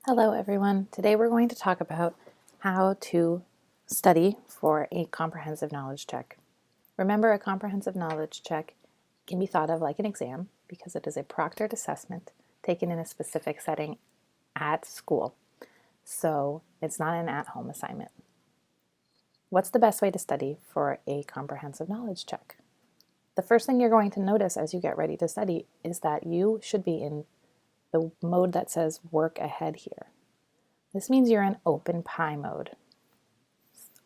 Hello everyone. Today we're going to talk about how to study for a comprehensive knowledge check. Remember, a comprehensive knowledge check can be thought of like an exam because it is a proctored assessment taken in a specific setting at school. So it's not an at-home assignment. What's the best way to study for a comprehensive knowledge check? The first thing you're going to notice as you get ready to study is that you should be in the mode that says work ahead here. This means you're in OpenPie mode.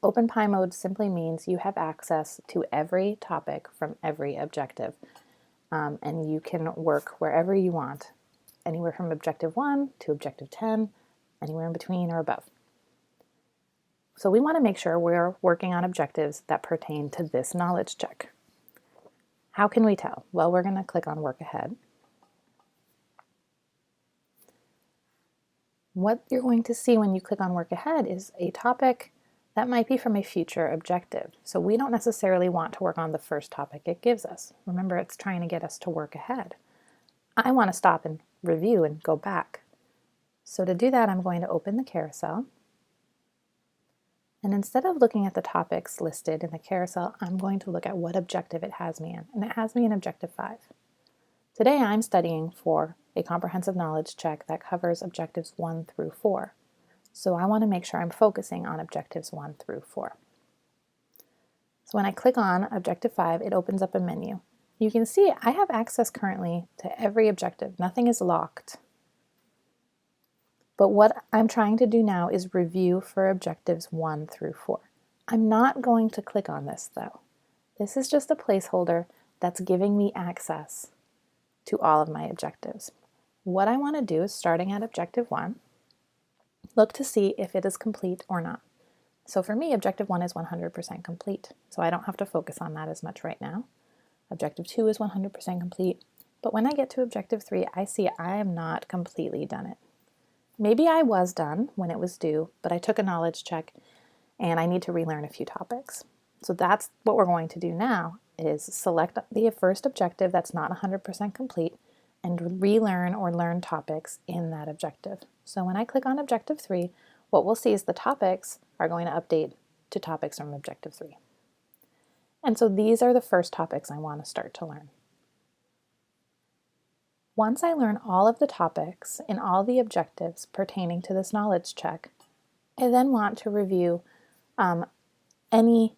OpenPie mode simply means you have access to every topic from every objective, and you can work wherever you want, anywhere from objective 1 to objective 10, anywhere in between or above. So we want to make sure we're working on objectives that pertain to this knowledge check. How can we tell? Well, we're going to click on Work Ahead. What you're going to see when you click on Work Ahead is a topic that might be from a future objective. So we don't necessarily want to work on the first topic it gives us. Remember, it's trying to get us to work ahead. I want to stop and review and go back. So to do that, I'm going to open the carousel. And instead of looking at the topics listed in the carousel, I'm going to look at what objective it has me in. And it has me in objective 5. Today I'm studying for a comprehensive knowledge check that covers objectives 1 through 4. So I want to make sure I'm focusing on objectives 1 through 4. So when I click on objective 5, it opens up a menu. You can see I have access currently to every objective. Nothing is locked. But what I'm trying to do now is review for objectives 1 through 4. I'm not going to click on this though. This is just a placeholder that's giving me access to all of my objectives. What I want to do is, starting at objective 1, look to see if it is complete or not. So for me, objective 1 is 100% complete, so I don't have to focus on that as much right now. Objective 2 is 100% complete, but when I get to objective 3, I see I am not completely done it. Maybe I was done when it was due, but I took a knowledge check and I need to relearn a few topics. So that's what we're going to do now, is select the first objective that's not 100% complete and relearn or learn topics in that objective. So when I click on objective 3, what we'll see is the topics are going to update to topics from objective 3. And so these are the first topics I want to start to learn. Once I learn all of the topics in all the objectives pertaining to this knowledge check, I then want to review any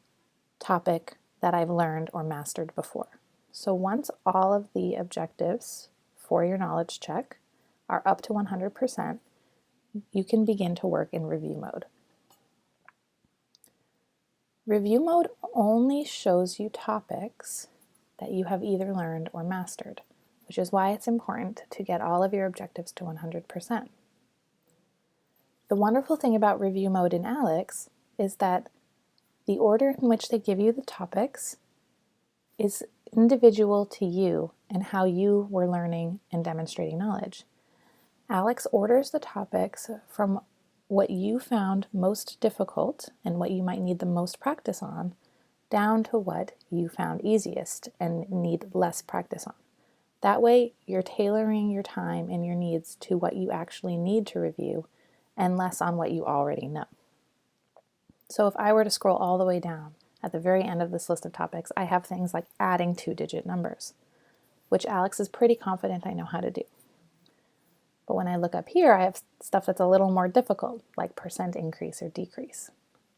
topic that I've learned or mastered before. So once all of the objectives for your knowledge check are up to 100%, you can begin to work in review mode. Review mode only shows you topics that you have either learned or mastered, which is why it's important to get all of your objectives to 100%. The wonderful thing about review mode in ALEKS is that the order in which they give you the topics is individual to you and how you were learning and demonstrating knowledge. ALEKS orders the topics from what you found most difficult and what you might need the most practice on, down to what you found easiest and need less practice on. That way, you're tailoring your time and your needs to what you actually need to review and less on what you already know. So if I were to scroll all the way down, at the very end of this list of topics, I have things like adding 2-digit numbers, which ALEKS is pretty confident I know how to do. But when I look up here, I have stuff that's a little more difficult, like percent increase or decrease,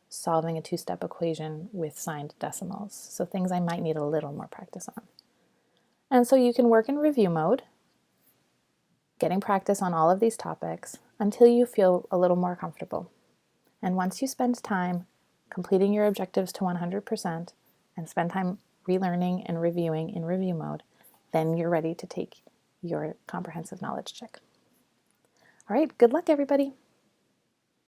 solving a 2-step equation with signed decimals, so things I might need a little more practice on. And so you can work in review mode, getting practice on all of these topics until you feel a little more comfortable. And once you spend time completing your objectives to 100% and spend time relearning and reviewing in review mode, then you're ready to take your comprehensive knowledge check. All right, good luck everybody.